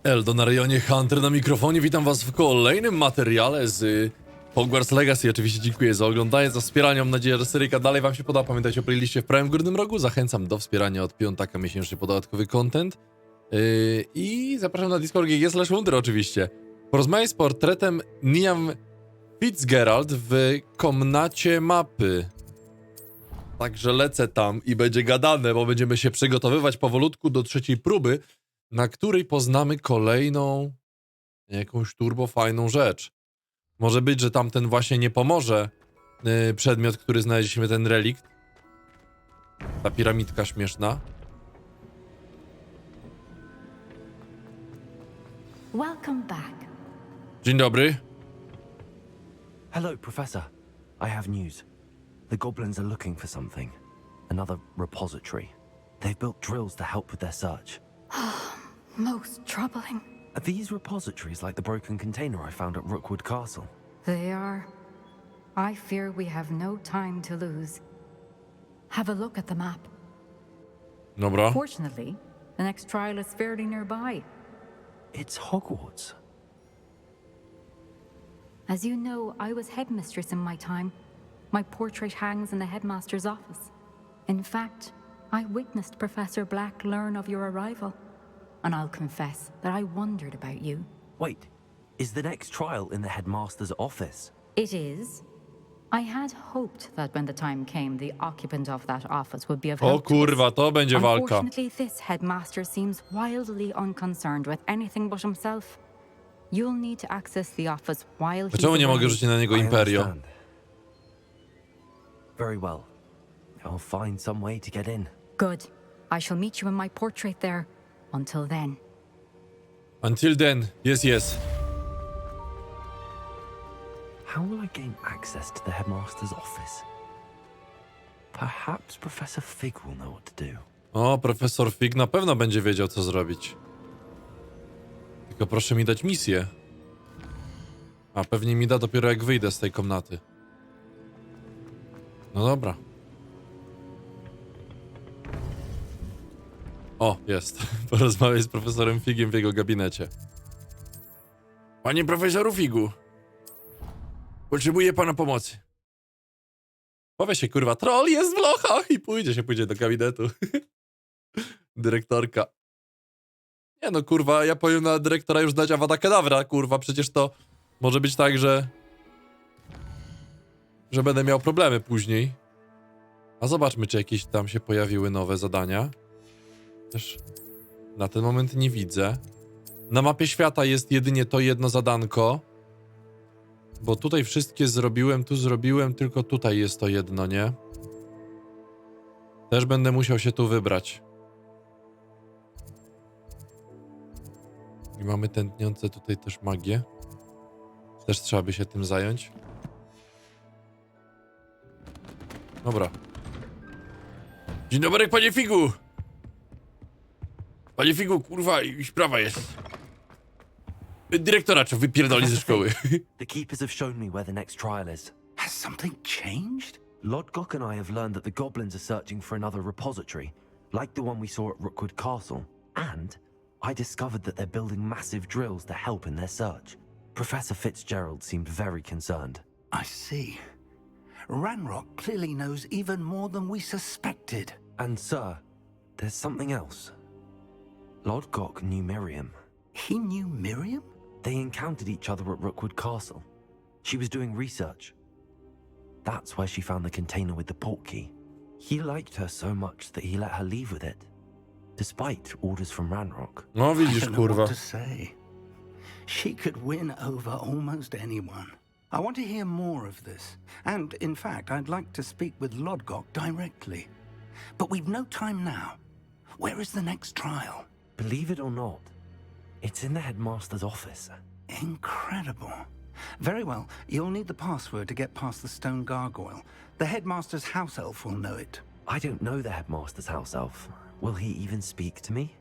Eldo na rejonie Hunter na mikrofonie. Witam was w kolejnym materiale z Hogwarts Legacy. Oczywiście dziękuję za oglądanie, za wspieranie. Mam nadzieję, że seryjka dalej wam się podoba. Pamiętajcie o playliście w prawym górnym rogu. Zachęcam do wspierania od piątaka miesięcznie po dodatkowy content. I zapraszam na Discord GG/Wonder oczywiście. Porozmawiaj z portretem Niam Fitzgerald w komnacie mapy. Także lecę tam i będzie gadane, bo będziemy się przygotowywać powolutku do trzeciej próby, na której poznamy kolejną jakąś turbo fajną rzecz. Może być, że tamten właśnie nie pomoże przedmiot, który znaleźliśmy, ten relikt. Ta piramidka śmieszna. Welcome back. Dzień dobry. Hello, Professor. I have news. The goblins are looking for something. Another repository. They've built drills to help with their search. Most troubling. Are these repositories like the broken container I found at Rookwood Castle? They are. I fear we have no time to lose. Have a look at the map. Dobra. Fortunately, the next trial is fairly nearby. It's Hogwarts. As you know, I was headmistress in my time. My portrait hangs in the headmaster's office. In fact, I witnessed Professor Black learn of your arrival. And I'll confess that I wondered about you. Wait, is the next trial in the headmaster's office? It is. I had hoped that when the time came, the occupant of that office would be of O help to us. kurwa, to będzie walka. Unfortunately, this headmaster seems wildly unconcerned with anything but himself. You'll need to access the office while he's Dlaczego nie away. mogę rzucić na niego I Imperio? understand. Very well. I'll find some way to get in. Good. I shall meet you in my portrait there. Until then. Until then, yes. How will I gain access to the headmaster's office? Perhaps Professor Fig will know what to do. O, profesor Fig na pewno będzie wiedział, co zrobić. Tylko proszę mi dać misję. A pewnie mi da dopiero jak wyjdę z tej komnaty. No dobra. O, jest. Porozmawiaj z profesorem Figiem w jego gabinecie. Panie profesoru Figu. Potrzebuję pana pomocy. Powie się, kurwa, troll jest w lochach i pójdzie do gabinetu. Dyrektorka. Nie no, kurwa, ja powiem na dyrektora już dać Avada Kedavra, kurwa, przecież to może być tak, że będę miał problemy później. A zobaczmy, czy jakieś tam się pojawiły nowe zadania. Też na ten moment nie widzę. Na mapie świata jest jedynie to jedno zadanko. Bo tutaj wszystkie zrobiłem, tu zrobiłem, tylko tutaj jest to jedno, nie? Też będę musiał się tu wybrać. I mamy tętniące tutaj też magię. Też trzeba by się tym zająć. Dobra. Dzień dobry, panie Figu! Panie Figu, kurwa, i sprawa jest. Dyrektora trzeba wypierdolić ze szkoły. The keepers have shown me where the next trial is. Has something changed? Lodgok and I have learned that the goblins are searching for another repository, like the one we saw at Rookwood Castle. And I discovered that they're building massive drills to help in their search. Professor Fitzgerald seemed very concerned. I see. Ranrock clearly knows even more than we suspected. And sir, there's something else. Lodgok knew Miriam. He knew Miriam? They encountered each other at Rookwood Castle. She was doing research. That's where she found the container with the port key. He liked her so much that he let her leave with it, despite orders from Ranrock. No I widzisz, don't know kurwa. what to say. She could win over almost anyone. I want to hear more of this. And, in fact, I'd like to speak with Lodgok directly. But we've no time now. Where is the next trial? Believe it or not, it's in the headmaster's office. Incredible. Very well. You'll need the password to get past the stone gargoyle. The headmaster's house elf will know it. I don't know the headmaster's house elf. Will he even speak to me?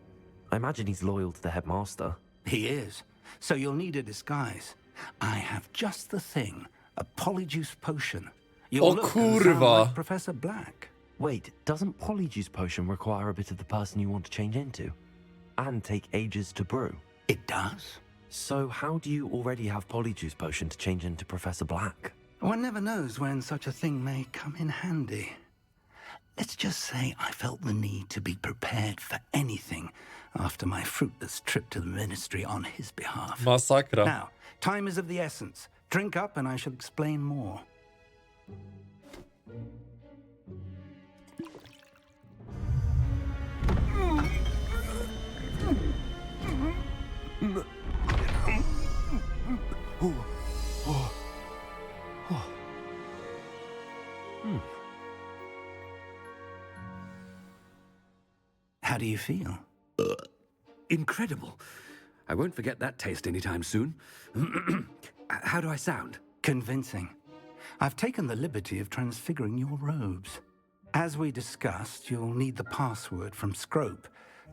I imagine he's loyal to the headmaster. He is. So you'll need a disguise. I have just the thing. A polyjuice potion. You'll O look and sound kurwa. like Professor Black. Wait, doesn't Polyjuice Potion require a bit of the person you want to change into? And take ages to brew? It does. So how do you already have Polyjuice Potion to change into Professor Black? One never knows when such a thing may come in handy. Let's just say I felt the need to be prepared for anything after my fruitless trip to the Ministry on his behalf. Masakra. Now, time is of the essence. Drink up and I shall explain more. How do you feel? Incredible. I won't forget that taste anytime soon. How do I sound? Convincing. I've taken the liberty of transfiguring your robes. As we discussed, you'll need the password from Scrope,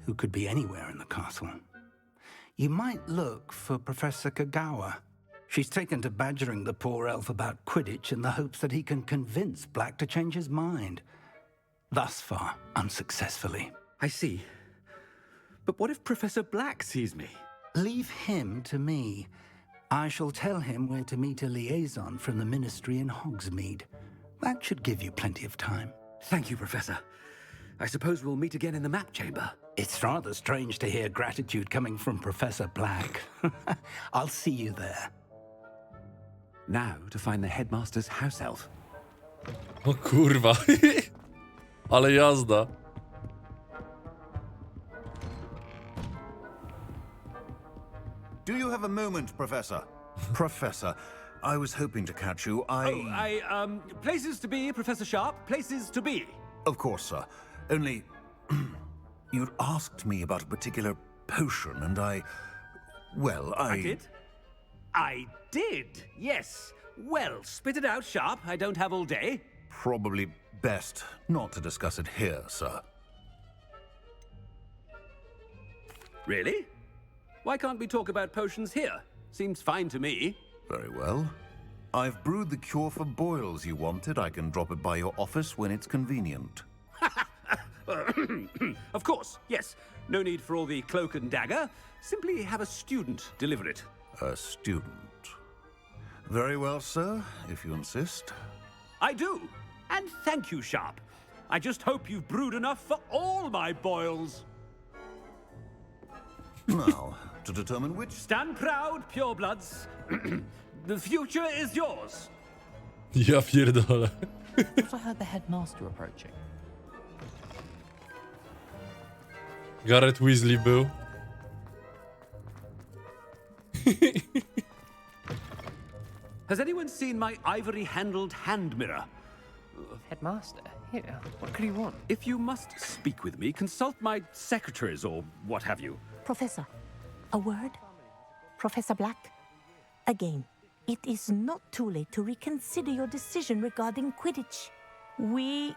who could be anywhere in the castle. You might look for Professor Kagawa. She's taken to badgering the poor elf about Quidditch in the hopes that he can convince Black to change his mind. Thus far, unsuccessfully. I see. But what if Professor Black sees me? Leave him to me. I shall tell him where to meet a liaison from the Ministry in Hogsmeade. That should give you plenty of time. Thank you, Professor. I suppose we'll meet again in the map chamber. It's rather strange to hear gratitude coming from Professor Black. I'll see you there. Now to find the headmaster's house elf. O kurwa. Ale jazda. Do you have a moment, Professor? Professor, I was hoping to catch you. Places to be, Professor Sharp. Places to be. Of course, sir. Only... you'd asked me about a particular potion, and well, I did, yes. Well, spit it out, Sharp. I don't have all day. Probably best not to discuss it here, sir. Really? Why can't we talk about potions here? Seems fine to me. Very well. I've brewed the cure for boils you wanted. I can drop it by your office when it's convenient. Of course, yes. No need for all the cloak and dagger. Simply have a student deliver it. A student. Very well, sir, if you insist. I do. And thank you, Sharp. I just hope you've brewed enough for all my boils. Now, to determine which... Stand proud, purebloods. The future is yours. Ja pierdolę. Thought I heard the headmaster approaching. Gareth Weasley był. Has anyone seen my ivory-handled hand mirror? Headmaster? Here, what could he want? If you must speak with me, consult my secretaries or what have you. Professor, a word? Professor Black? Again, it is not too late to reconsider your decision regarding Quidditch. We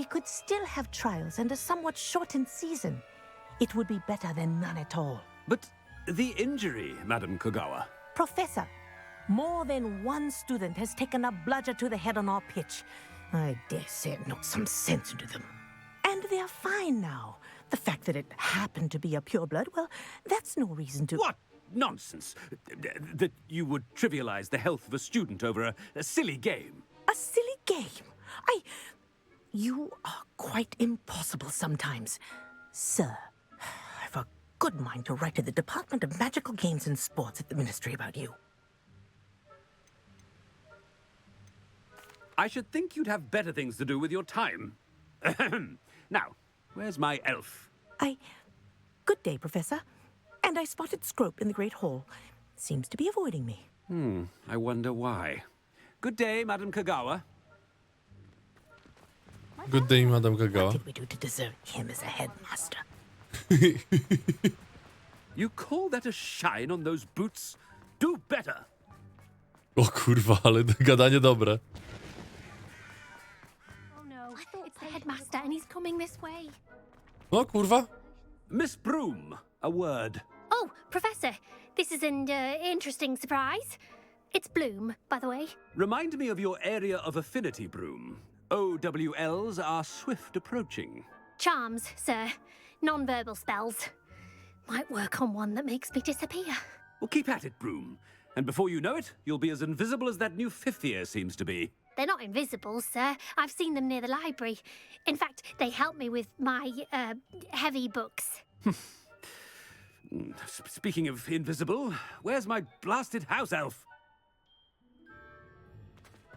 could still have trials and a somewhat shortened season. It would be better than none at all. But the injury, Madam Kagawa. Professor, more than one student has taken a bludger to the head on our pitch. I dare say it knocked some sense into them. And they're fine now. The fact that it happened to be a pureblood, well, that's no reason to... What nonsense! That you would trivialize the health of a student over a silly game. A silly game? You are quite impossible sometimes. Sir, I've a good mind to write to the Department of Magical Games and Sports at the Ministry about you. I should think you'd have better things to do with your time. Now, where's my elf? Good day, Professor. And I spotted Scrope in the Great Hall. Seems to be avoiding me. I wonder why. Good day, Madam Kagawa. Good day, Madam What Kagawa. did we do to deserve him as a headmaster? You call that a shine on those boots? Do better. O kurwa, ale gadanie dobre. Oh no, it's the headmaster and he's coming this way. O kurwa. Miss Broom, a word. Oh, Professor, this is an interesting surprise. It's Bloom, by the way. Remind me of your area of affinity, Broom. OWLs are swift approaching. Charms, sir. Non-verbal spells. Might work on one that makes me disappear. Well, keep at it, Broom. And before you know it, you'll be as invisible as that new fifth year seems to be. They're not invisible, sir. I've seen them near the library. In fact, they help me with my, heavy books. Speaking of invisible, where's my blasted house elf?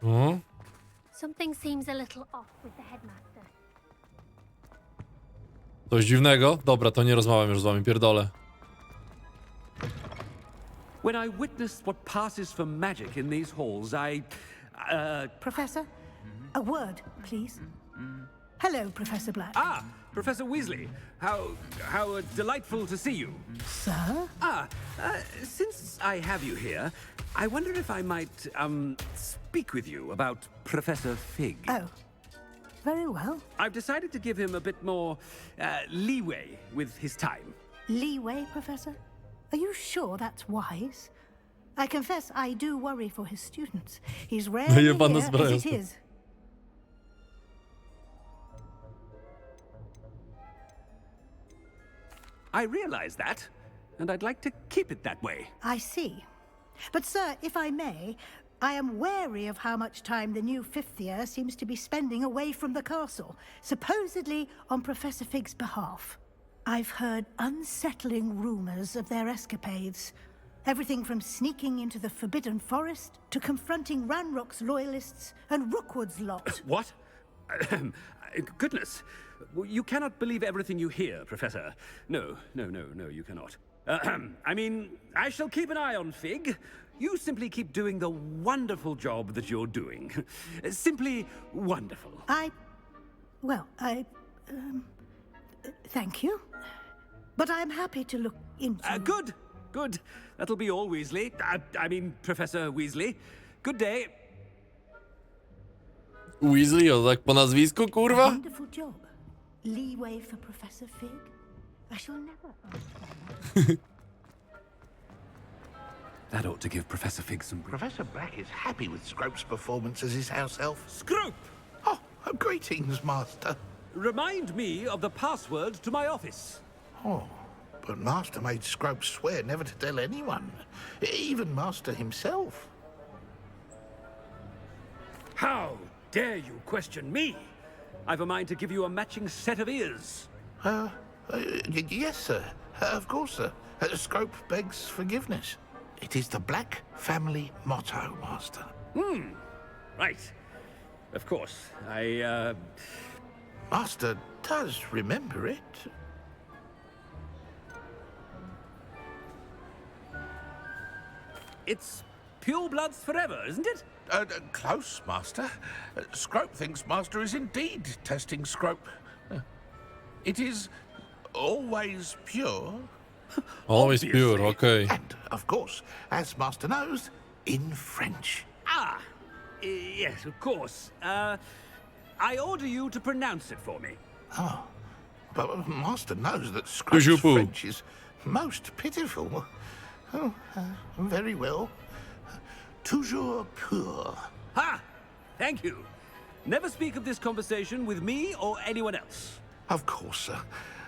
O, Something seems a little off with the headmaster. coś dziwnego? Dobra, to nie rozmawiam już z wami, pierdolę. When I witnessed what passes for magic in these halls, Professor, a word, please. Hello, Professor Black. Ah, Professor Weasley. How delightful to see you. Sir? Since I have you here, I wonder if I might, speak with you about Professor Fig. Oh, very well. I've decided to give him a bit more, leeway with his time. Leeway, Professor? Are you sure that's wise? I confess I do worry for his students. He's rarely here Jebana as zbroja. it is. I realize that, and I'd like to keep it that way. I see. But, sir, if I may, I am wary of how much time the new fifth year seems to be spending away from the castle, supposedly on Professor Fig's behalf. I've heard unsettling rumors of their escapades. Everything from sneaking into the Forbidden Forest to confronting Ranrock's loyalists and Rookwood's lot. What? Goodness. You cannot believe everything you hear, Professor. No, you cannot. I mean, I shall keep an eye on Fig. You simply keep doing the wonderful job that you're doing. Simply wonderful. Thank you. But I'm happy to look into... Good. That'll be all, Weasley. I mean, Professor Weasley. Good day. Weasley, o tak po nazwisku, kurwa? Wonderful job. Leeway for Professor Fig? I shall never understand. That ought to give Professor Fig some... Professor Black is happy with Scrope's performance as his house elf. Scrope! Oh, greetings, Master. Remind me of the password to my office. Oh, but Master made Scrope swear never to tell anyone, even Master himself. How dare you question me? I've a mind to give you a matching set of ears. Yes, sir. Of course, sir. Scrope begs forgiveness. It is the Black family motto, Master. Right. Of course. Master does remember it. It's pure bloods forever, isn't it? Close, Master. Scrope thinks Master is indeed testing Scrope. It is always pure. Always pure, okay. And, of course, as Master knows, in French. Yes, of course. I order you to pronounce it for me. Oh, but Master knows that Scrope's French is most pitiful. Oh, very well. Toujours pur. Ha! Thank you. Never speak of this conversation with me or anyone else. Of course, sir.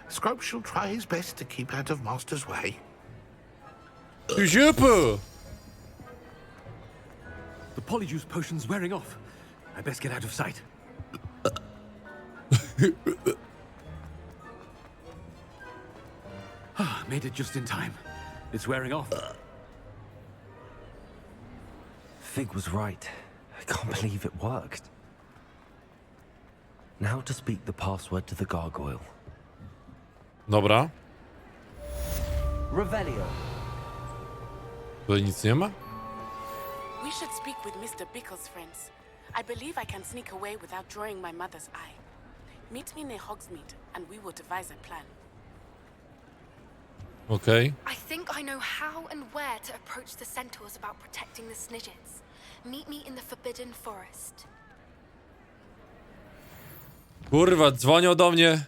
Scrope shall try his best to keep out of Master's way. Toujours pur! The polyjuice potion's wearing off. I best get out of sight. Made it just in time. It's wearing off. Fig was right. I can't believe it worked. Now to speak the password to the gargoyle. Dobra. Revelio. Tutaj nic nie ma? We should speak with Mr. Bickle's friends. I believe I can sneak away without drawing my mother's eye. Meet me near Hogsmeade, and we will devise a plan. Okay. I think I know how and where to approach the centaurs about protecting the Snidgets. Meet me in the Forbidden Forest. Kurwa, dzwonią do mnie.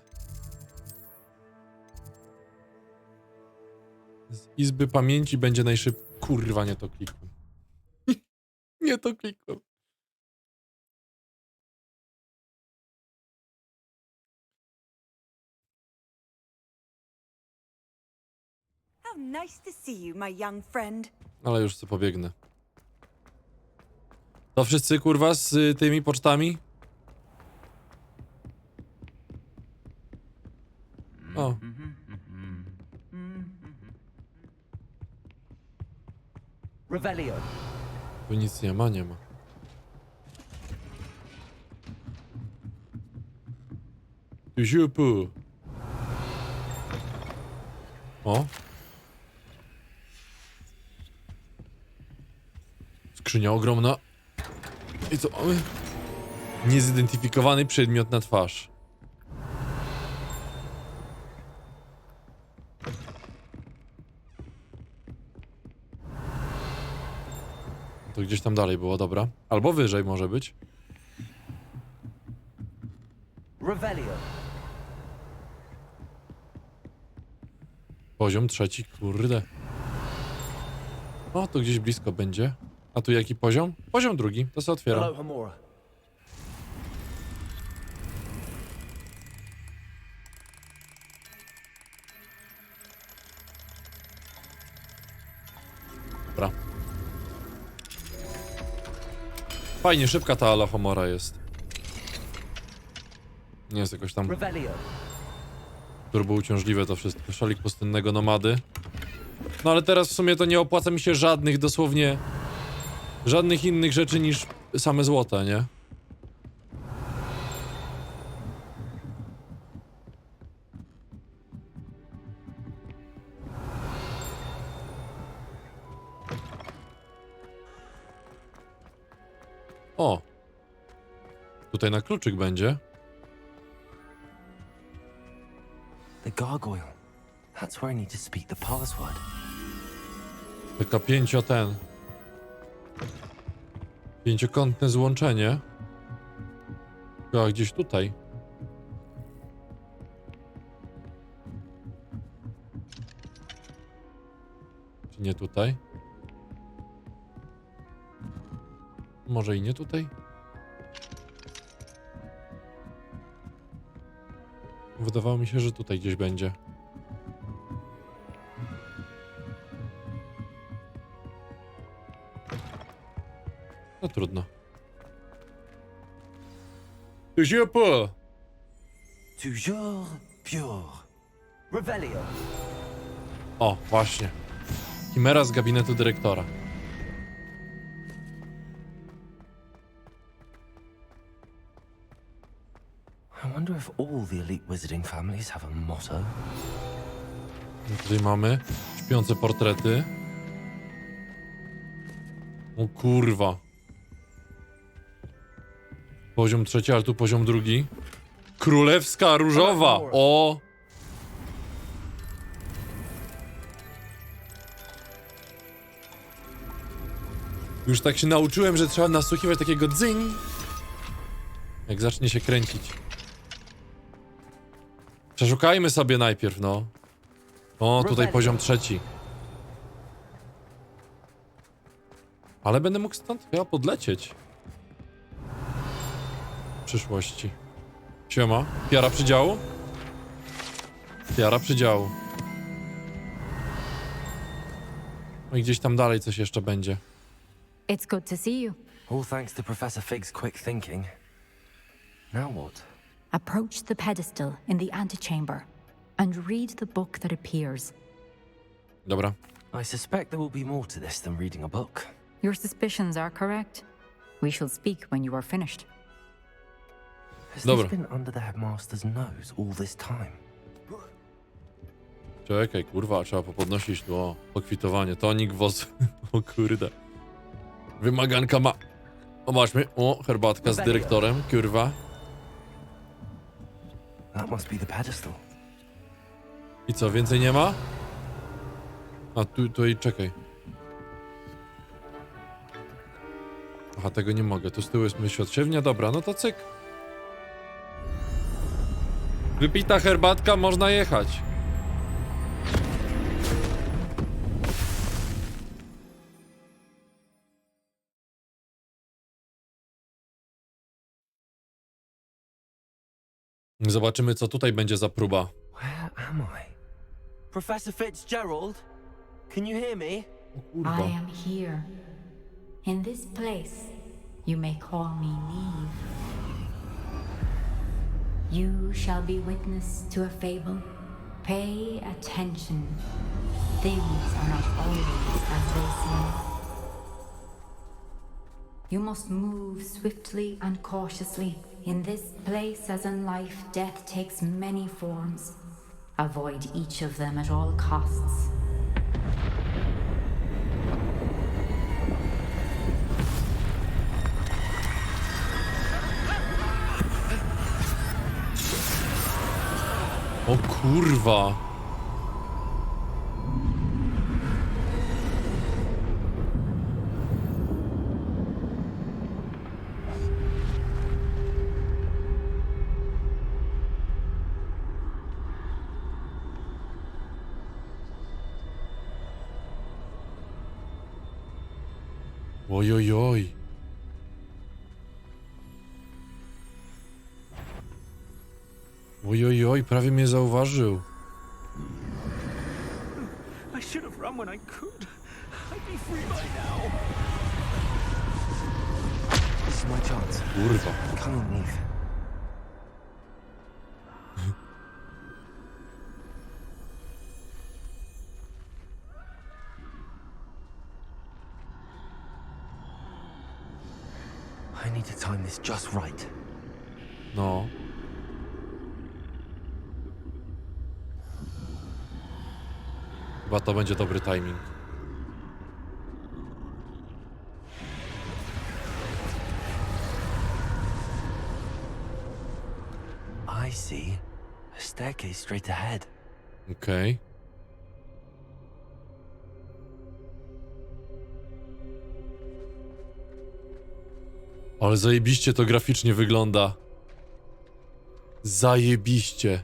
Z Izby Pamięci będzie najszybciej. Kurwa, nie to klikłem. Nie to klikłem. How nice to see you, my young friend. Ale już co pobiegnę. To wszyscy, kurwa, z tymi pocztami? O. Revelio. Tu nic nie ma, nie ma. Ziupu. O. Skrzynia ogromna. I co mamy? Niezidentyfikowany przedmiot na twarz. To gdzieś tam dalej było, dobra. Albo wyżej może być. Revelio. Poziom trzeci, kurde. O, to gdzieś blisko będzie. A tu jaki poziom? Poziom drugi, to się otwiera. Hello, Hamura. Dobra. Fajnie, szybka ta Alahomora jest. Nie jest jakoś tam Revelio. turbo uciążliwe to wszystko. Szalik pustynnego nomady. No ale teraz w sumie to nie opłaca mi się żadnych, dosłownie żadnych innych rzeczy niż same złote, nie? O! Tutaj na kluczyk będzie. The gargoyle. That's where I need to speak the password. Taka pięciokątne złączenie. Chyba gdzieś tutaj. Czy nie tutaj? Może i nie tutaj? Wydawało mi się, że tutaj gdzieś będzie. No trudno. Toujours pure. Revelio. O, właśnie. Chimera z gabinetu dyrektora. I wonder if all the elite wizarding families have a motto. No tutaj mamy śpiące portrety. O kurwa. Poziom trzeci, ale tu poziom drugi. Królewska różowa. O! Już tak się nauczyłem, że trzeba nasłuchiwać takiego dzyń. Jak zacznie się kręcić. Przeszukajmy sobie najpierw, no. O, tutaj poziom trzeci. Ale będę mógł stąd chyba podlecieć. W przyszłości. Siema. Piara przydziału? Piara przydziału. No i gdzieś tam dalej coś jeszcze będzie. It's good to see you. All thanks to Professor Fig's quick thinking. Now what? Approach the pedestal in the antechamber and read the book that appears. Dobra. I suspect there will be more to this than reading a book. Your suspicions are correct. We shall speak when you are finished. Has Dobra. this been under the headmaster's nose all this time? Czekaj, kurwa, trzeba popodnosić tu, o, pokwitowanie, tonik, woz, o kurde. Wymaganka ma... Zobaczmy, o, herbatka z dyrektorem, kurwa. That must be the pedestal. I co, więcej nie ma? A tu i czekaj. Aha, tego nie mogę, tu z tyłu jest myśl odsiewnia, dobra, no to cyk. Wypita herbatka, można jechać. Zobaczymy, co tutaj będzie za próba. Where am I? Professor Fitzgerald? Can you hear me? I am here. In this place, you may call me Neve. You shall be witness to a fable. Pay attention. Things are not always as they seem. You must move swiftly and cautiously. In this place, as in life, death takes many forms. Avoid each of them at all costs. O kurwa. Ojojoj. Ojojoj, prawie mnie zauważył. I should have run when I could. I'd be free by now. This is my chance. Kurwa. Come on, Neve. I need to time this just right. No. Chyba to będzie dobry timing. I see a staircase straight ahead. Okej. Ale zajebiście to graficznie wygląda. Zajebiście.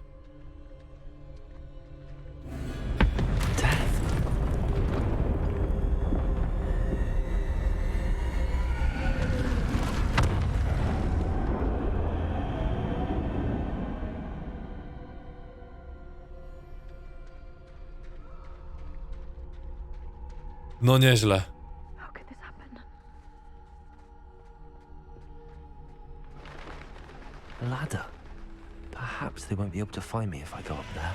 No nieźle. How could this happen? Ladder. Perhaps they won't be able to find me if I go up there.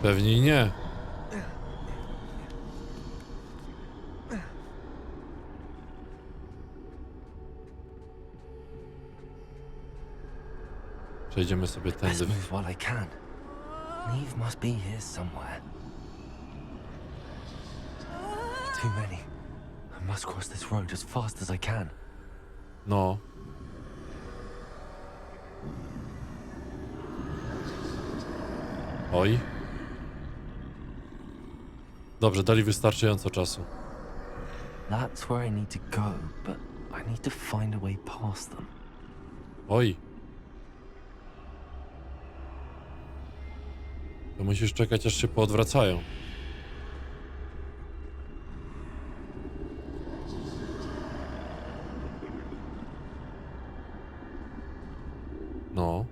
Pewnie nie. Przejdziemy sobie Best tędy. move while I can. Neve must be here somewhere. Too many. I must cross this road as fast as I can. No. Oj. Dobrze, dali wystarczająco czasu. That's where I need to go, but I need to find a way past them. Oj. To musisz czekać, aż się poodwracają. No.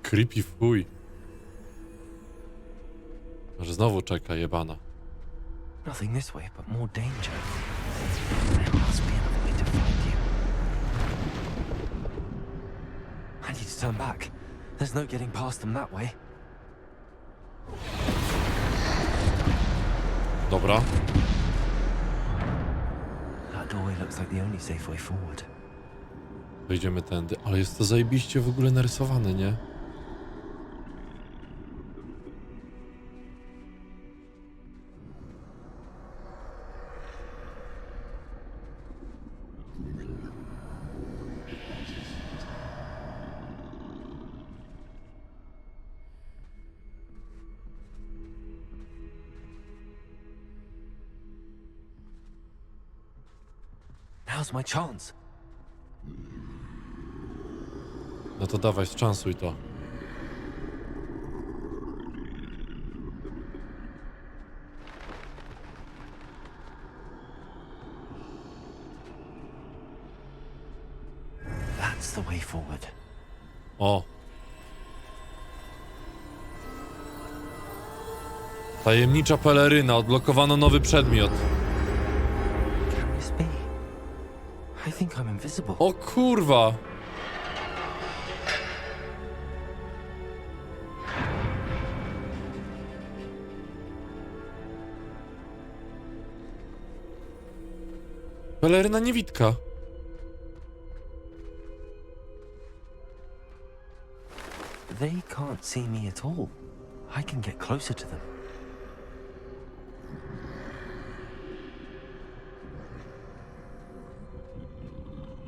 Creepy w chuj. Może znowu czeka jebana. Nothing this way, but more danger. There must be another way to find you. I need to turn back. There's no getting past them that way. Dobra. That doorway looks like the only safe way forward. Wejdziemy tędy. Ale jest to zajebiście w ogóle narysowane, nie? Now's my chance. No to dawaj, zczansuj to. That's the way forward. O. Tajemnicza peleryna. Odblokowano nowy przedmiot. Can this be? I think I'm invisible. O kurwa. Peleryna niewidka. They can't see me at all. I can get closer to them.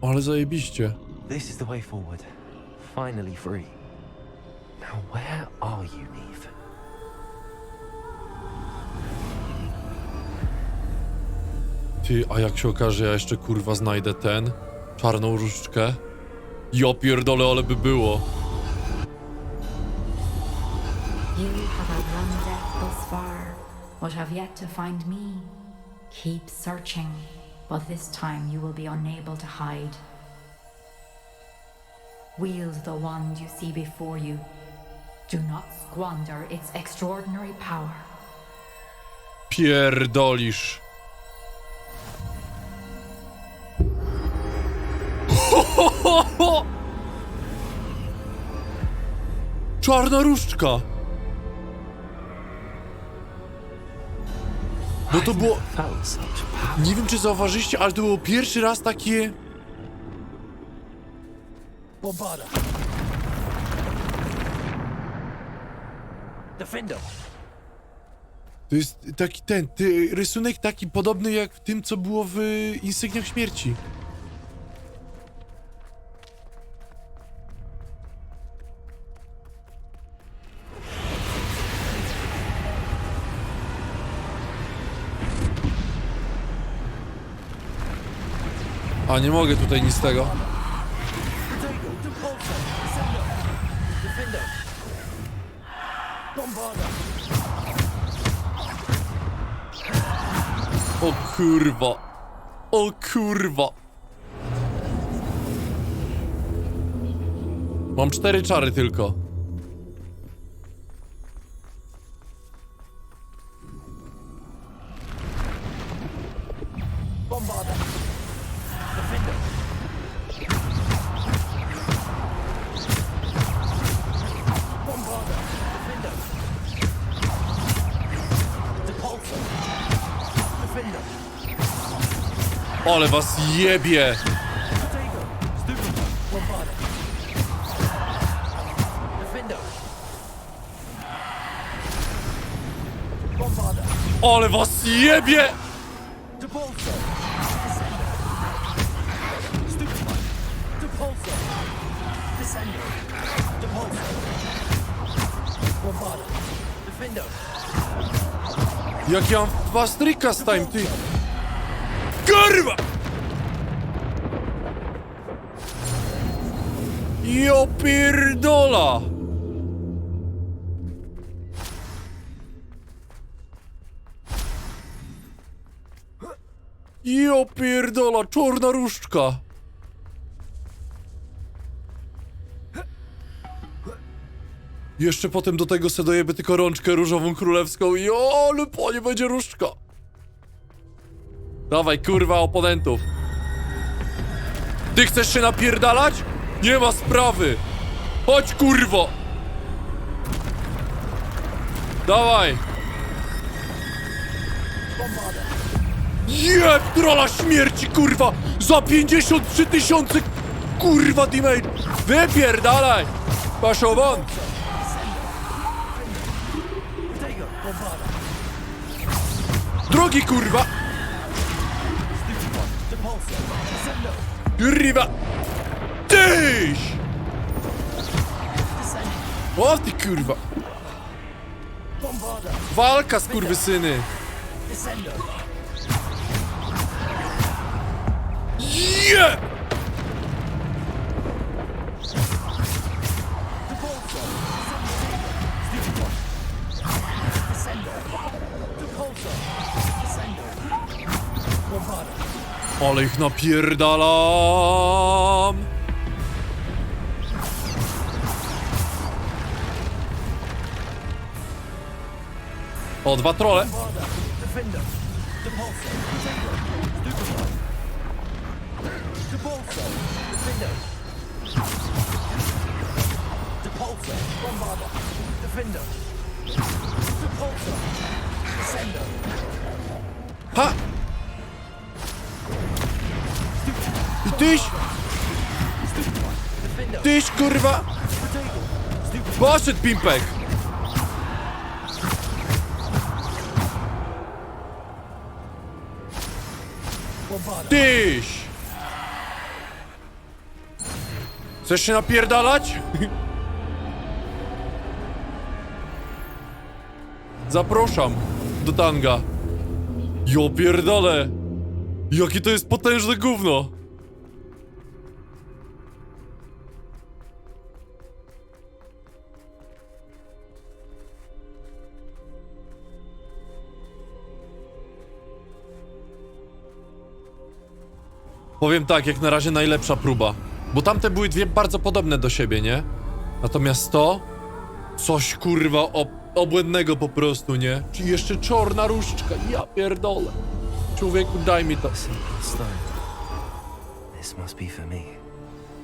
Ale zajebiście. This is the way forward. Finally free. Now where are you, Neve? Ty, a jak się okaże, ja jeszcze kurwa znajdę czarną różdżkę. Ja pierdolę, ale by było. You have outrun death thus far, but have yet to find me. Keep searching, but this time you will be unable to hide. Wield the wand you see before you. Do not squander its extraordinary power. Pierdolisz. Czarna różdżka. No to było... Nie wiem, czy zauważyliście, ale to było pierwszy raz takie... Defender. To jest taki rysunek taki podobny jak w tym, co było w Insygniach Śmierci. A nie mogę tutaj nic z tego. O kurwa. O kurwa. Mam 4 czary tylko. Ale was jebie! Ale was jebie! Jak ja mam was trika z time, ty! Kurwa! Jo pierdola! Jo pierdola, czarna różdżka! Jeszcze potem do tego se dojemy tylko rączkę różową królewską i ale panie będzie różdżka! Dawaj, kurwa, oponentów. Ty chcesz się napierdalać? Nie ma sprawy. Chodź, kurwo. Dawaj. Jeb, trolla śmierci, kurwa. Za 53 000, kurwa, teammate. Wypierdalaj. Paszowon. Drogi, kurwa. Kurwa! Tyś! O ty kurwa! Walka, skurwysyny! Je! Ale ich napierdalam! O, 2 trole. Defender. Depulso. Stupefy. Depulso. Defender. Depulso. Bombarder. Defender. Depulso. Descender. Ha! I tyś! Tyś, kurwa! Poszedł, Pimpek! Tyś! Chcesz się napierdalać? Zapraszam do tanga. Jo pierdolę! Jakie to jest potężne gówno! Powiem tak, jak na razie najlepsza próba. Bo tamte były dwie bardzo podobne do siebie, nie? Natomiast to... Coś kurwa obłędnego po prostu, nie? Czy jeszcze czarna różdżka, ja pierdolę. Człowieku, daj mi to. This must be for me.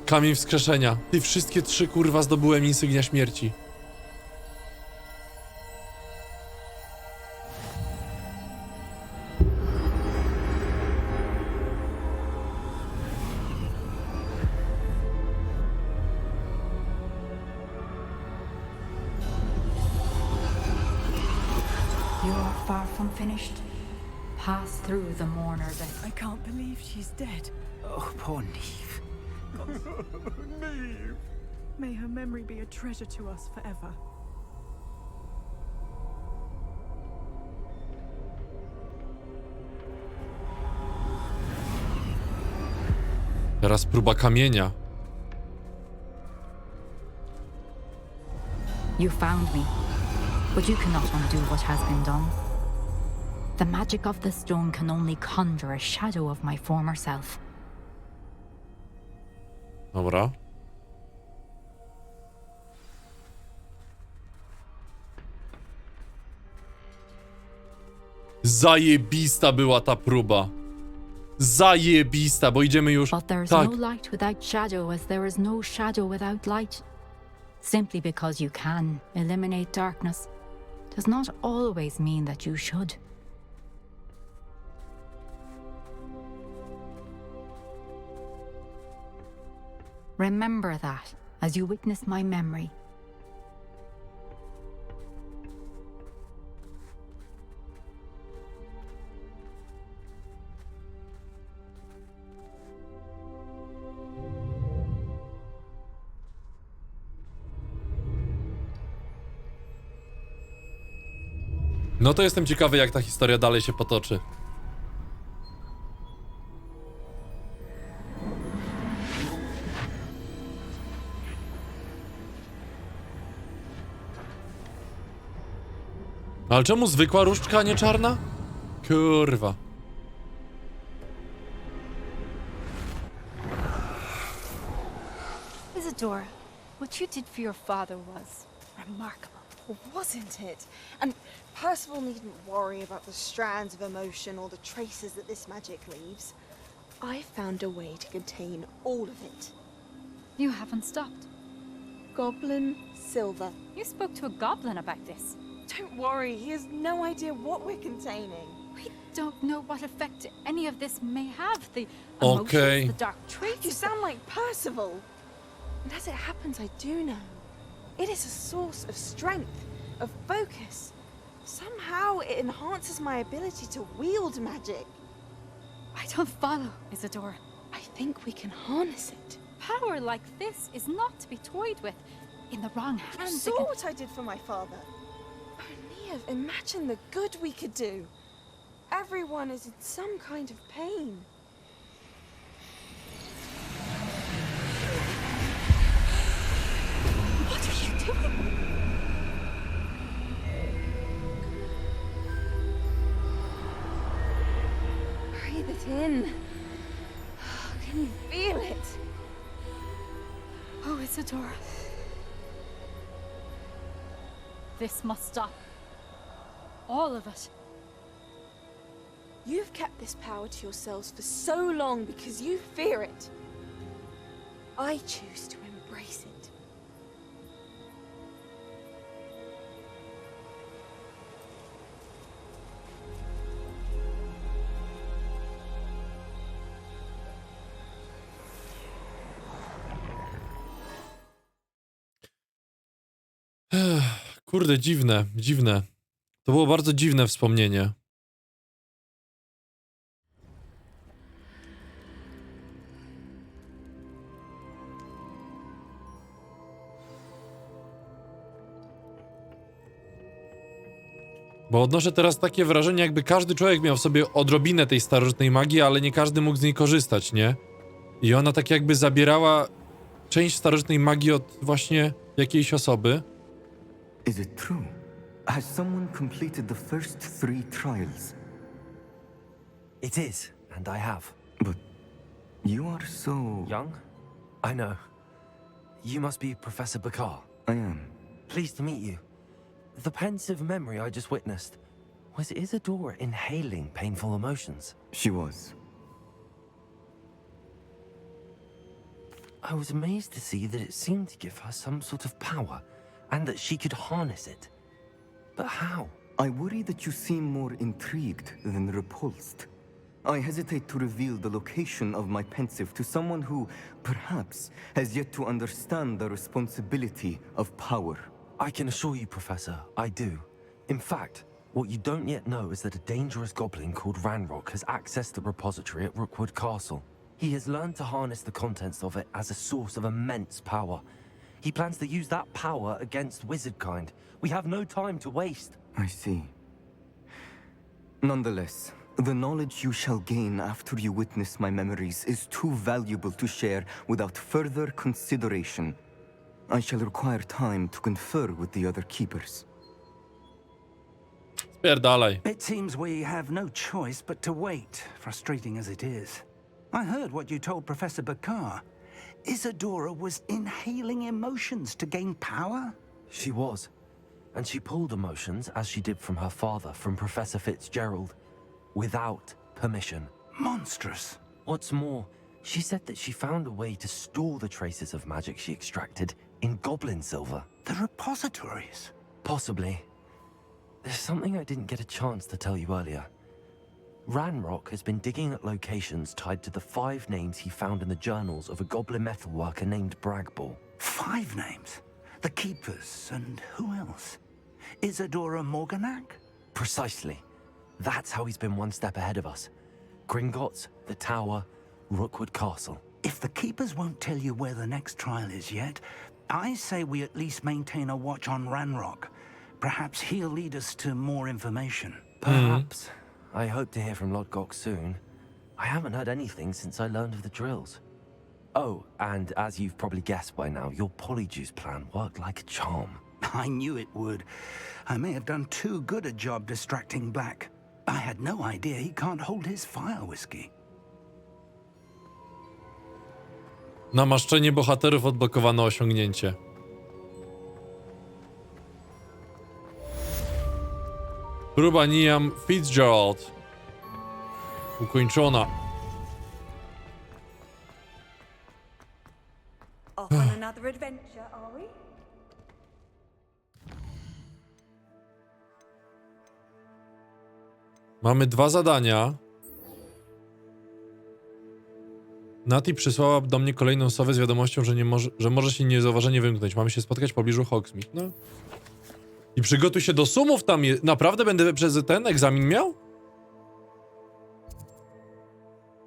Kamień wskrzeszenia. Ty, wszystkie 3 kurwa zdobyłem Insygnia Śmierci. You are far from finished. Pass through the mourner that... I can't believe she's dead. Oh, poor Neve. Neve! May her memory be a treasure to us forever. Teraz próba kamienia. You found me, but you cannot undo what has been done. The magic of the stone can only conjure a shadow of my former self. Dobra. Zajebista była ta próba. Zajebista, bo idziemy już... But there is Tak. no light without shadow, as there is no shadow without light. Simply because you can eliminate darkness does not always mean that you should. Remember that as you witness my memory. No to jestem ciekawy, jak ta historia dalej się potoczy. Ale czemu zwykła różdżka, a nie czarna? Kurwa. Isadora, what you did for your father was remarkable, wasn't it? And Percival needn't worry about the strands of emotion or the traces that this magic leaves. I found a way to contain all of it. You haven't stopped. Goblin Silver. You spoke to a goblin about this. Don't worry, he has no idea what we're containing. We don't know what effect any of this may have. The Okay. emotions, the dark traits. You sound like Percival. And as it happens, I do know. It is a source of strength, of focus. Somehow it enhances my ability to wield magic. I don't follow, Isadora. I think we can harness it. Power like this is not to be toyed with. In the wrong You hands, it saw can... what I did for my father. Oh, Neve, imagine the good we could do. Everyone is in some kind of pain. What are you doing? Breathe it in. Can you feel it? Oh, Isadora. This must stop. all of it. You've kept this power to yourselves for so long because you fear it. I choose to embrace it. Kurde, dziwne, dziwne. To było bardzo dziwne wspomnienie. Bo odnoszę teraz takie wrażenie, jakby każdy człowiek miał w sobie odrobinę tej starożytnej magii, ale nie każdy mógł z niej korzystać, nie? I ona tak jakby zabierała część starożytnej magii od właśnie jakiejś osoby. Is it true? Has someone completed the first 3 trials? It is, and I have. But you are so... Young? I know. You must be Professor Bakar. I am. Pleased to meet you. The pensive memory I just witnessed, was Isadora inhaling painful emotions? She was. I was amazed to see that it seemed to give her some sort of power, and that she could harness it. But how? I worry that you seem more intrigued than repulsed. I hesitate to reveal the location of my pensive to someone who, perhaps, has yet to understand the responsibility of power. I can assure you, Professor, I do. In fact, what you don't yet know is that a dangerous goblin called Ranrock has accessed the repository at Rookwood Castle. He has learned to harness the contents of it as a source of immense power. He plans to use that power against wizardkind. We have no time to waste. I see. Nonetheless, the knowledge you shall gain after you witness my memories is too valuable to share without further consideration. I shall require time to confer with the other keepers. Spierdalaj. It seems we have no choice but to wait, frustrating as it is. I heard what you told Professor Bakar. Isadora was inhaling emotions to gain power? She was. And she pulled emotions, as she did from her father, from Professor Fitzgerald, without permission. Monstrous. What's more, she said that she found a way to store the traces of magic she extracted in goblin silver. The repositories? Possibly. There's something I didn't get a chance to tell you earlier. Ranrock has been digging at locations tied to the 5 names he found in the journals of a goblin metalworker named Bragball. 5 names? The Keepers, and who else? Isadora Morganac? Precisely. That's how he's been one step ahead of us. Gringotts, the Tower, Rookwood Castle. If the Keepers won't tell you where the next trial is yet, I say we at least maintain a watch on Ranrock. Perhaps he'll lead us to more information. Perhaps. I hope to hear from Lodgok soon. I haven't heard anything since I learned of the drills. Oh, and as you've probably guessed by now, your polyjuice plan worked like a charm. I knew it would. I may have done too good a job distracting Black. I had no idea he can't hold his fire whiskey. Namaszczenie bohaterów, odblokowano osiągnięcie. Próba Niam Fitzgerald. Ukończona. Off on another adventure, are we? Mamy 2 zadania. Nati przysłała do mnie kolejną sowę z wiadomością, że może się niezauważenie wymknąć. Mamy się spotkać w pobliżu Hogsmeade. No. I przygotuj się do sumów tam. Naprawdę będę przez ten egzamin miał?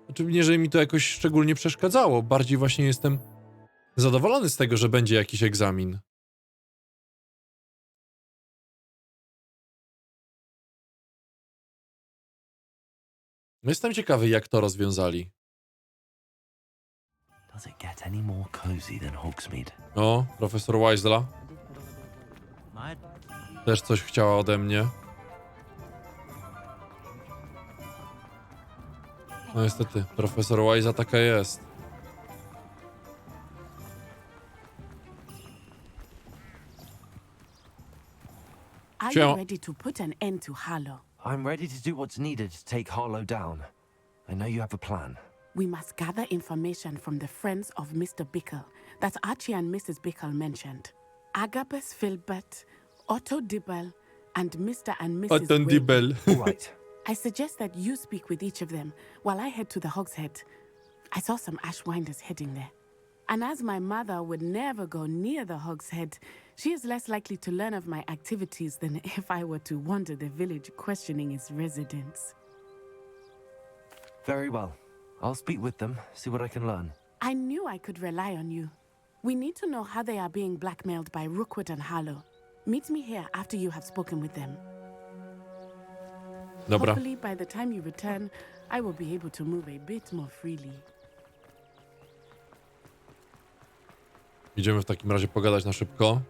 Znaczy nie, że mi to jakoś szczególnie przeszkadzało. Bardziej właśnie jestem zadowolony z tego, że będzie jakiś egzamin. Jestem ciekawy, jak to rozwiązali. Does it get any more cozy than Hogsmeade? O, profesor Weisla. Też coś chciała ode mnie. No niestety, profesor Weisla taka jest. Are Sure. you ready to put an end to Harlow? I'm ready to do what's needed to take Harlow down. I know you have a plan. We must gather information from the friends of Mr. Bickle that Archie and Mrs. Bickle mentioned. Agabus Filbert, Otto Dibble, and Mr. and Mrs. Otto Wade. Dibble. All right. I suggest that you speak with each of them while I head to the Hogshead. I saw some Ashwinders heading there. And as my mother would never go near the Hogshead, she is less likely to learn of my activities than if I were to wander the village questioning its residents. Very well. I'll speak with them, see what I can learn. I knew I could rely on you. We need to know how they are being blackmailed by Rookwood and Harlow. Meet me here after you have spoken with them. Dobra. Hopefully by the time you return, I will be able to move a bit more freely. Idziemy w takim razie pogadać na szybko.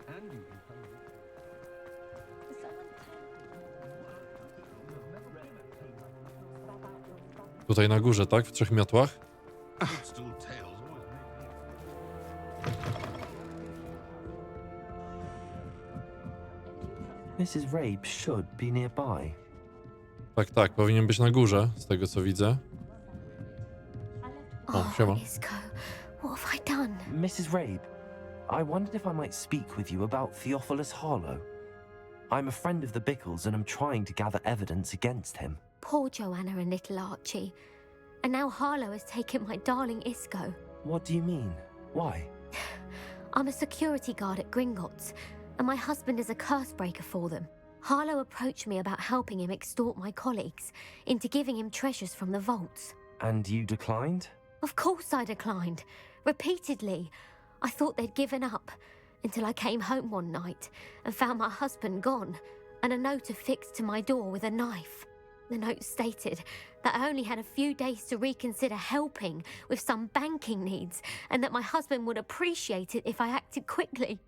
Tutaj na górze, tak? W 3 miotłach? Mrs. Rabe should be nearby. Tak, tak, powinien być na górze, z tego co widzę. O, siema. Isco, what have I done? Mrs. Rabe, I wondered if I might speak with you about Theophilus Harlow. I'm a friend of the Bickles and I'm trying to gather evidence against him. Poor Joanna and little Archie. And now Harlow has taken my darling Isco. What do you mean? Why? I'm a security guard at Gringotts, and my husband is a curse breaker for them. Harlow approached me about helping him extort my colleagues into giving him treasures from the vaults. And you declined? Of course I declined. Repeatedly. I thought they'd given up, until I came home one night and found my husband gone, and a note affixed to my door with a knife. The note stated that I only had a few days to reconsider helping with some banking needs, and that my husband would appreciate it if I acted quickly.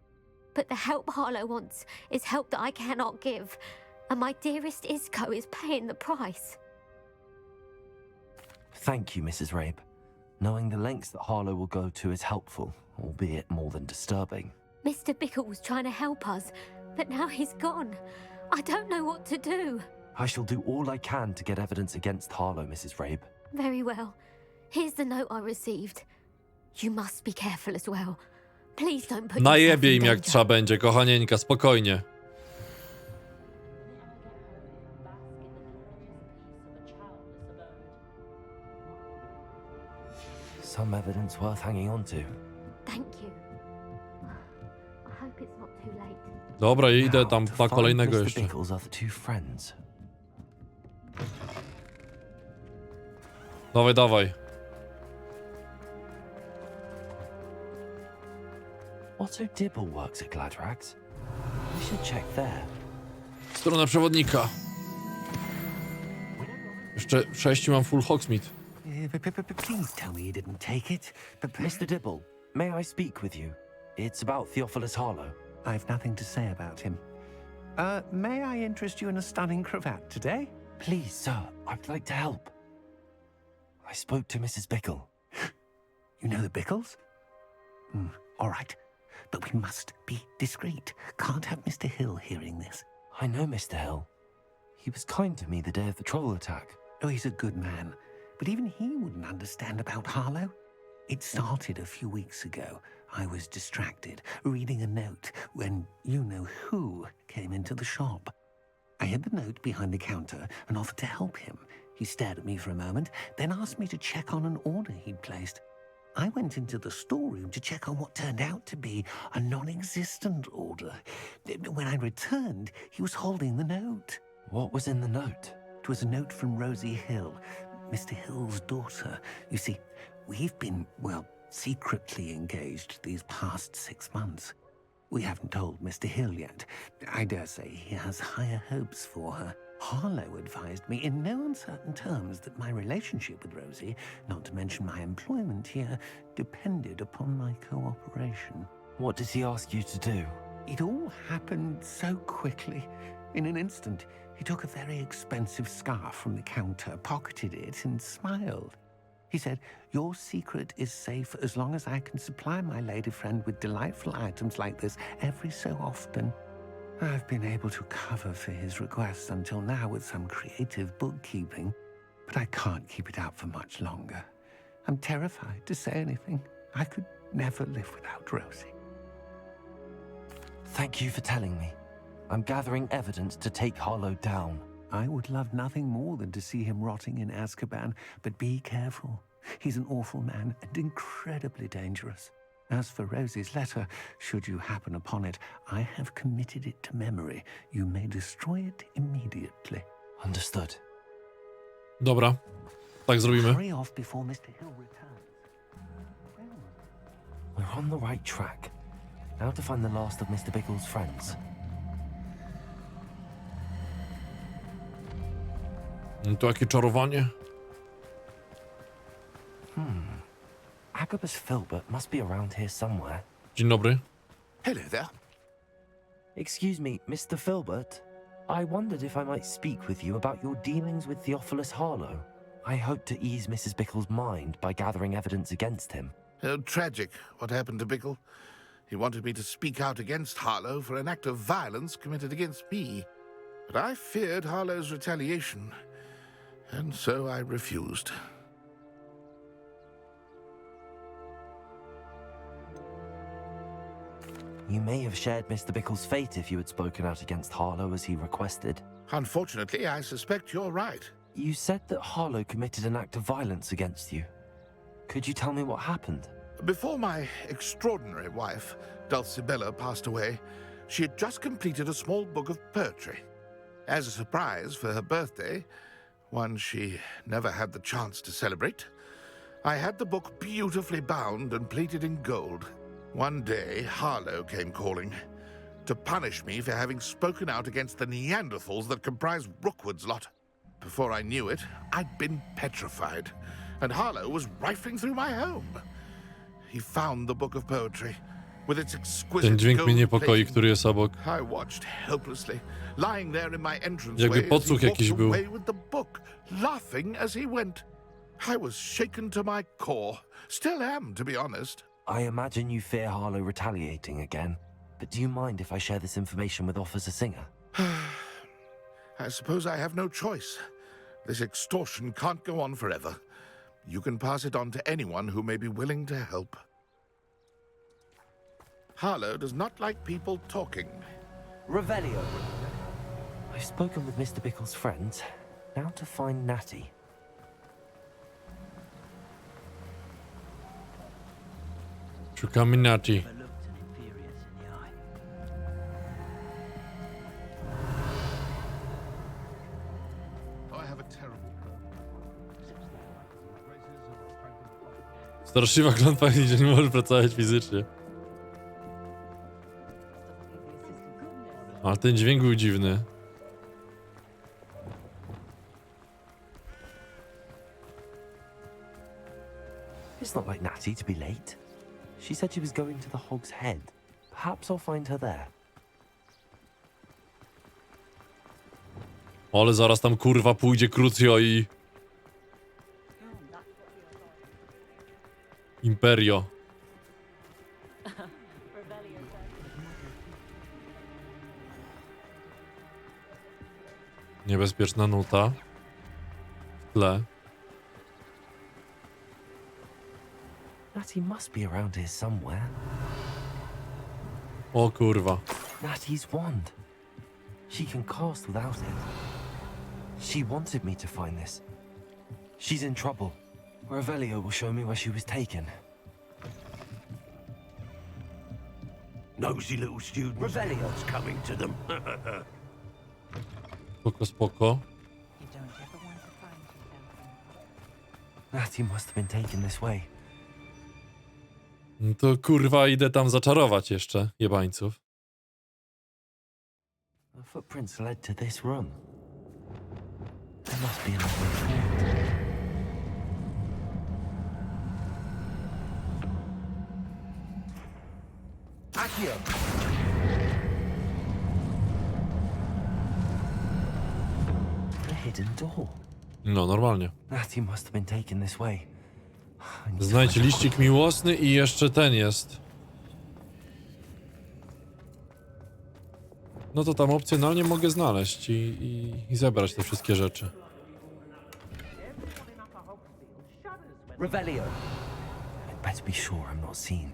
But the help Harlow wants is help that I cannot give, and my dearest Isco is paying the price. Thank you, Mrs. Rabe. Knowing the lengths that Harlow will go to is helpful, albeit more than disturbing. Mr. Bickle was trying to help us, but now he's gone. I don't know what to do. I shall do all I can to get evidence against Harlow, Mrs. Rabe. Very well. Here's the note I received. You must be careful as well. Please don't put yourself Najebie in im jak danger. trzeba będzie, kochanieńka, spokojnie. Some evidence worth hanging on to. Thank you. I hope it's not too late. Dobra, idę tam To na find kolejnego Mr. jeszcze. Bickles are the two friends. Dawaj, dawaj. Otto Dibble works at Gladrags. We should check there. Strona przewodnika. Jeszcze 6 mam full Hogsmeade. Please tell me you didn't take it. Mr. Dibble, may I speak with you? It's about Theophilus Harlow. I've nothing to say about him. May I interest you in a stunning cravat today? Please, sir, I'd like to help. I spoke to Mrs. Bickle. You know the Bickles? All right. But we must be discreet. Can't have Mr. Hill hearing this. I know Mr. Hill. He was kind to me the day of the troll attack. Oh, he's a good man. But even he wouldn't understand about Harlow. It started a few weeks ago. I was distracted, reading a note, when you-know-who came into the shop. I hid the note behind the counter and offered to help him. He stared at me for a moment, then asked me to check on an order he'd placed. I went into the storeroom to check on what turned out to be a non-existent order. When I returned, he was holding the note. What was in the note? It was a note from Rosie Hill, Mr. Hill's daughter. You see, we've been, secretly engaged these past 6 months. We haven't told Mr. Hill yet. I dare say he has higher hopes for her. Harlow advised me in no uncertain terms that my relationship with Rosie, not to mention my employment here, depended upon my cooperation. What did he ask you to do? It all happened so quickly. In an instant, he took a very expensive scarf from the counter, pocketed it, and smiled. He said, "Your secret is safe as long as I can supply my lady friend with delightful items like this every so often." I've been able to cover for his requests until now with some creative bookkeeping, but I can't keep it up for much longer. I'm terrified to say anything. I could never live without Rosie. Thank you for telling me. I'm gathering evidence to take Harlow down. I would love nothing more than to see him rotting in Azkaban, but be careful. He's an awful man and incredibly dangerous. As for Rosie's letter, should you happen upon it, I have committed it to memory. You may destroy it immediately. Understood. Dobra, tak zrobimy. Hurry off before Mr. Hill returns. We're on the right track. Now to find the last of Mr. Biggle's friends. To jakie czarowanie? Agabus Filbert must be around here somewhere. Dzień dobry. Hello there. Excuse me, Mr. Filbert. I wondered if I might speak with you about your dealings with Theophilus Harlow. I hope to ease Mrs. Bickle's mind by gathering evidence against him. Tragic, what happened to Bickle. He wanted me to speak out against Harlow for an act of violence committed against me. But I feared Harlow's retaliation, and so I refused. You may have shared Mr. Bickle's fate if you had spoken out against Harlow as he requested. Unfortunately, I suspect you're right. You said that Harlow committed an act of violence against you. Could you tell me what happened? Before my extraordinary wife, Dulcibella, passed away, she had just completed a small book of poetry. As a surprise for her birthday, one she never had the chance to celebrate, I had the book beautifully bound and plated in gold. One day, Harlow came calling to punish me for having spoken out against the Neanderthals that comprise Rookwood's lot. Before I knew it, I'd been petrified, and Harlow was rifling through my home. He found the book of poetry with its exquisite Ten dźwięk mnie gold niepokoi, plating. który jest obok. I watched helplessly, lying there in my entranceway Jakby as he podsłuch jakiś walked był. away with the book, laughing as he went. I was shaken to my core. Still am, to be honest. I imagine you fear Harlow retaliating again, but do you mind if I share this information with Officer Singer? I suppose I have no choice. This extortion can't go on forever. You can pass it on to anyone who may be willing to help. Harlow does not like people talking. Revelio. I've spoken with Mr. Bickle's friends. Now to find Natty. Szukamy Nati. I have a terrible... Straszliwa klątwa, że nie możesz pracować fizycznie. Ale ten dźwięk był dziwny. It's not like Natty to be late. She said she was going to the Hog's Head. Perhaps I'll find her there. Ale zaraz tam kurwa pójdzie Crucio i... Imperio. Niebezpieczna nuta. W tle. Natty must be around here somewhere. O kurwa. Natty's wand. She can cast without it. She wanted me to find this. She's in trouble. Revelio will show me where she was taken. Nosy little students. Revelio's coming to them. Spoko, spoko. Natty must have been taken this way. No to kurwa idę tam zaczarować jeszcze, jebańców. The footprints led to this room. There must be another way forward. Accio! A hidden door. No, normalnie. Natty must have been taken this way. Znajdź liścik miłosny i jeszcze ten jest. No to tam opcjonalnie mogę znaleźć i zebrać te wszystkie rzeczy. Revelio. I'd better be sure I'm not seen.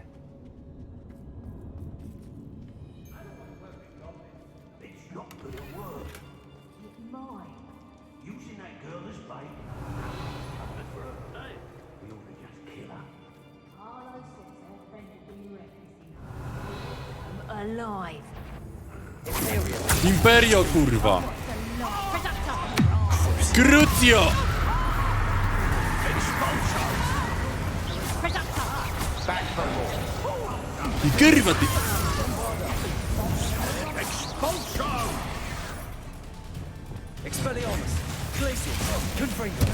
It's not gonna work. It's mine. Using that girl as bait. Good for her. Hey, we ought to just kill her. I'm alive. Imperio, kurwa! Crucio! I kurwa ty! Expelliarmus. Glacius. Confringo.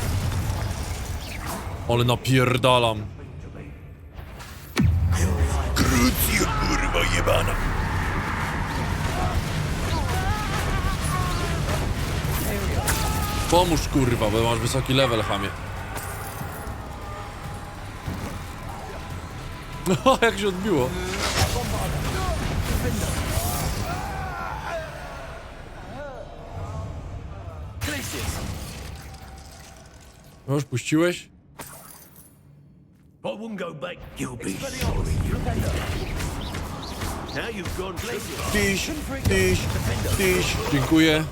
Ale napierdalam. Crucio, kurwa jebana! Pomóż, kurwa, bo masz wysoki level, chamie. No, jak się odbiło. No już puściłeś? I won't go back. You'll be sorry you did that. Now you've gone Tyś, tyś, tyś. Dziękuję.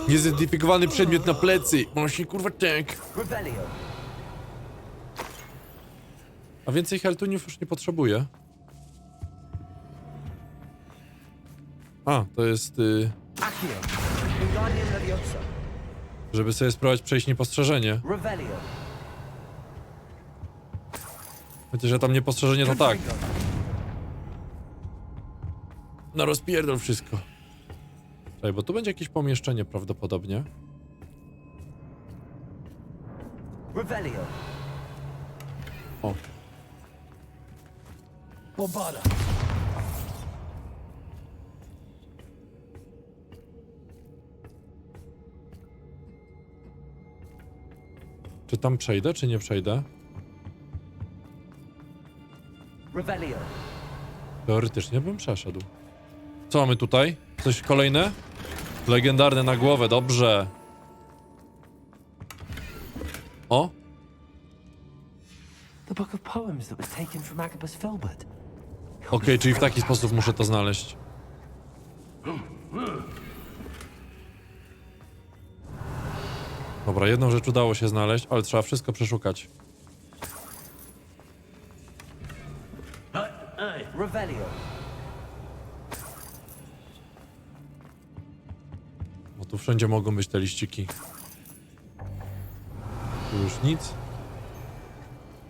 Niezidentyfikowany przedmiot na plecy. Właśnie, kurwa, tank. Revelio. A więcej heltuniów już nie potrzebuję. A, to jest... Accio. Wingardium Leviosa. żeby sobie spróbować przejść niepostrzeżenie. Revelio. Chociaż ja tam niepostrzeżenie to tak. No rozpierdol wszystko. Czekaj, bo tu będzie jakieś pomieszczenie prawdopodobnie. Revelio. O. Bombarda. Czy tam przejdę, czy nie przejdę? Revelio. Teoretycznie bym przeszedł. Co mamy tutaj? Coś kolejne? Legendarne na głowę, dobrze. O? The book of poems that was taken from Agabus Filbert. Okej, czyli w taki sposób muszę to znaleźć. Dobra, jedną rzecz udało się znaleźć, ale trzeba wszystko przeszukać. Revelio. Bo tu wszędzie mogą być te liściki. Tu już nic.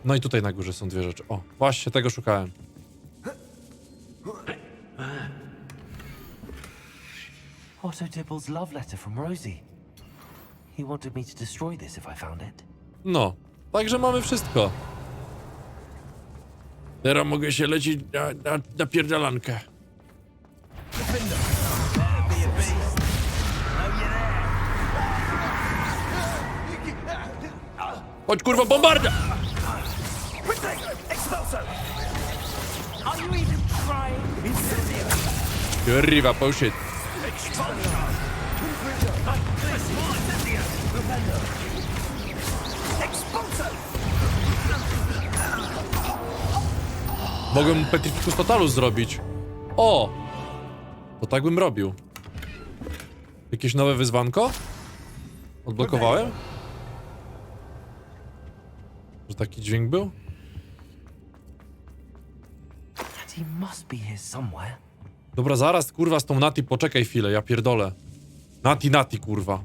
No i tutaj na górze są dwie rzeczy. O, właśnie tego szukałem. Otto Dibble's love letter from Rosie. He wanted me to destroy this if I found it. No, także mamy wszystko. Teraz mogę się lecieć na pierdalankę. Chodź, kurwa, bombarda! Are you even trying? Insygnia. Kurwa, poshit. Mogłem Petrificus Totalus zrobić. O! To tak bym robił. Jakieś nowe wyzwanko? Odblokowałem? Że taki dźwięk był? He must be here somewhere. Dobra, zaraz, kurwa, z tą Nati, poczekaj chwilę, ja pierdolę. Nati, kurwa.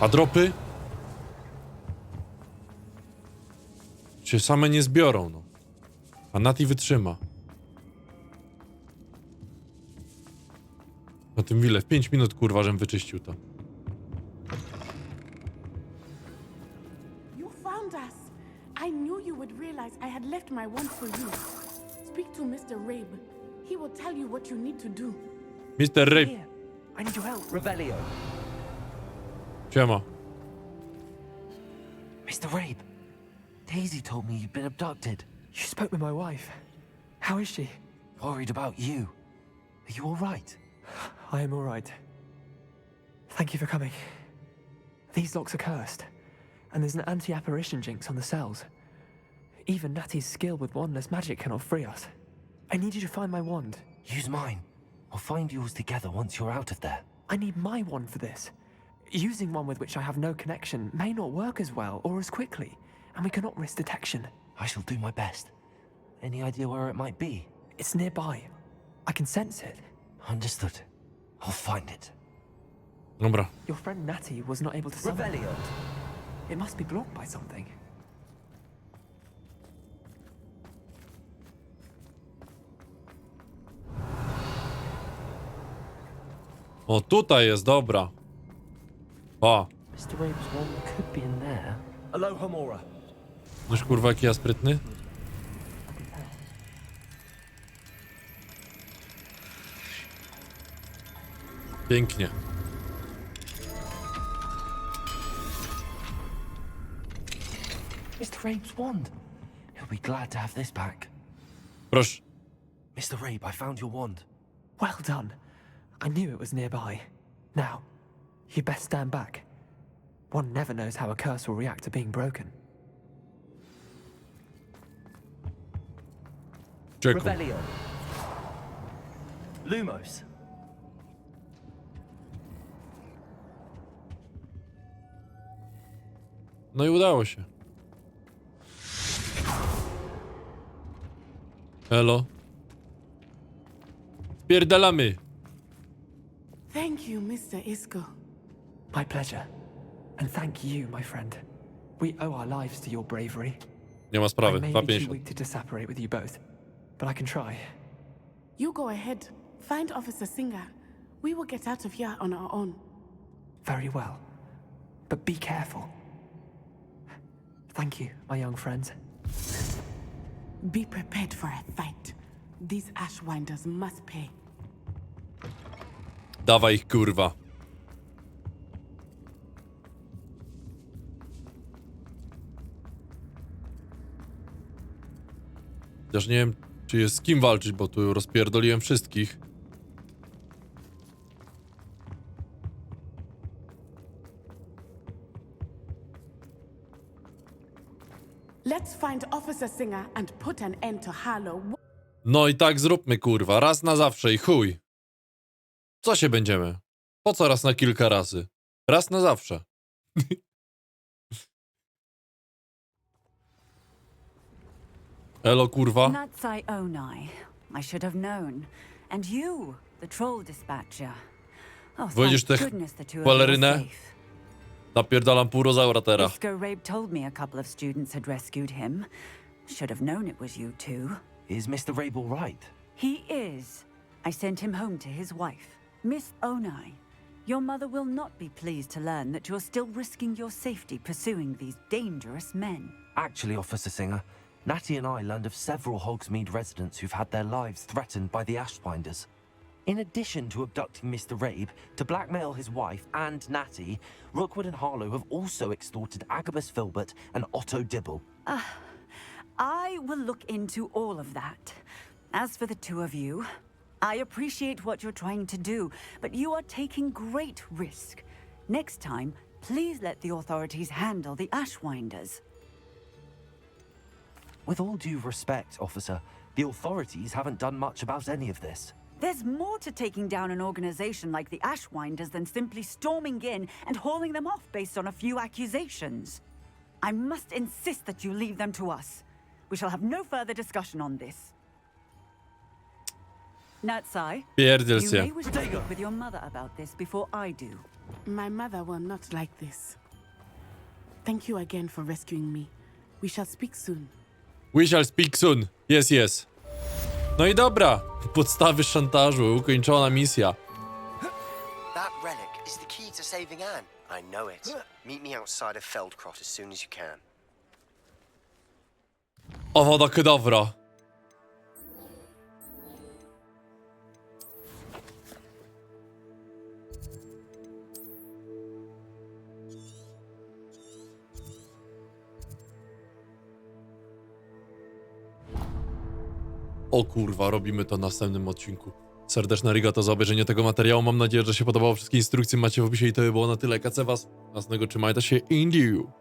A dropy? Się same nie zbiorą, no. A Nati wytrzyma. Na tym wile, w 5 minut, kurwa, żem wyczyścił to. You found us. I knew you would realize I had left my wand for you. Speak to Mr. Rabe. He will tell you what you need to do. Mr. Rape. I need your help. Revelio. Siema. Mr. Rabe, Daisy told me you'd been abducted. You spoke with my wife. How is she? Worried about you. Are you all right? I am all right. Thank you for coming. These locks are cursed, and there's an anti-apparition jinx on the cells. Even Natty's skill with wandless magic cannot free us. I need you to find my wand. Use mine. We'll find yours together once you're out of there. I need my wand for this. Using one with which I have no connection may not work as well or as quickly, and we cannot risk detection. I shall do my best. Any idea where it might be? It's nearby. I can sense it. Understood. I'll find it. Dobra. Your friend Natty was not able to summon it. It must be blocked by something. O, tutaj jest, dobra. O. Mr. Rabe's wand could be in there. Aloha, Mora. Już kurwa, jaki ja sprytny. Pięknie. Mr. Rabe's wand. He'll be glad to have this back. Proszę. Mr. Rabe, I found your wand. Well done. I knew it was nearby. Now, you best stand back. One never knows how a curse will react to being broken. Czekam. Rebellion. Lumos. No i udało się. Elo. Spierdalamy. Thank you, Mr. Isco. My pleasure. And thank you, my friend. We owe our lives to your bravery. Nie ma sprawy. I may be too 2,50. weak to disapparate with you both, but I can try. You go ahead. Find Officer Singer. We will get out of here on our own. Very well. But be careful. Thank you, my young friends. Be prepared for a fight. These Ashwinders must pay. Dawaj ich, kurwa. Chociaż nie wiem, czy jest z kim walczyć, bo tu rozpierdoliłem wszystkich. Let's find Officer Singer and put an end to Harlow. No i tak zróbmy, kurwa. Raz na zawsze i chuj. Co się będziemy? Po co raz na kilka razy? Raz na zawsze. Elo, kurwa. Natsai Onai. I should have known. And you, the troll dispatcher. Oh, Wejdziesz thank tę goodness the two of you are pelerynę? safe. Napierdalam półrozaura teraz. Isco Rabe told me a couple of students had rescued him. Should have known it was you two. Is Mr. Rabe all right? He is. I sent him home to his wife. Miss Onai, your mother will not be pleased to learn that you're still risking your safety pursuing these dangerous men. Actually, Officer Singer, Natty and I learned of several Hogsmeade residents who've had their lives threatened by the Ashwinders. In addition to abducting Mr. Rabe to blackmail his wife and Natty, Rookwood and Harlow have also extorted Agabus Filbert and Otto Dibble. I will look into all of that. As for the two of you, I appreciate what you're trying to do, but you are taking great risk. Next time, please let the authorities handle the Ashwinders. With all due respect, officer, the authorities haven't done much about any of this. There's more to taking down an organization like the Ashwinders than simply storming in and hauling them off based on a few accusations. I must insist that you leave them to us. We shall have no further discussion on this. Natsai, Pierdziel you się. may wish to speak with your mother about this before I do. My mother will not like this. Thank you again for rescuing me. We shall speak soon. We shall speak soon. Yes, yes. No i dobra. Podstawy szantażu. Ukończona misja. That relic is the key to saving Anne. I know it. Meet me outside of Feldcroft as soon as you can. Awada kedawra. O kurwa, robimy to w następnym odcinku. Serdeczne arigato za obejrzenie tego materiału. Mam nadzieję, że się podobało. Wszystkie instrukcje macie w opisie i to by było na tyle. Kacę was. Następnego trzymajcie się. Indiu.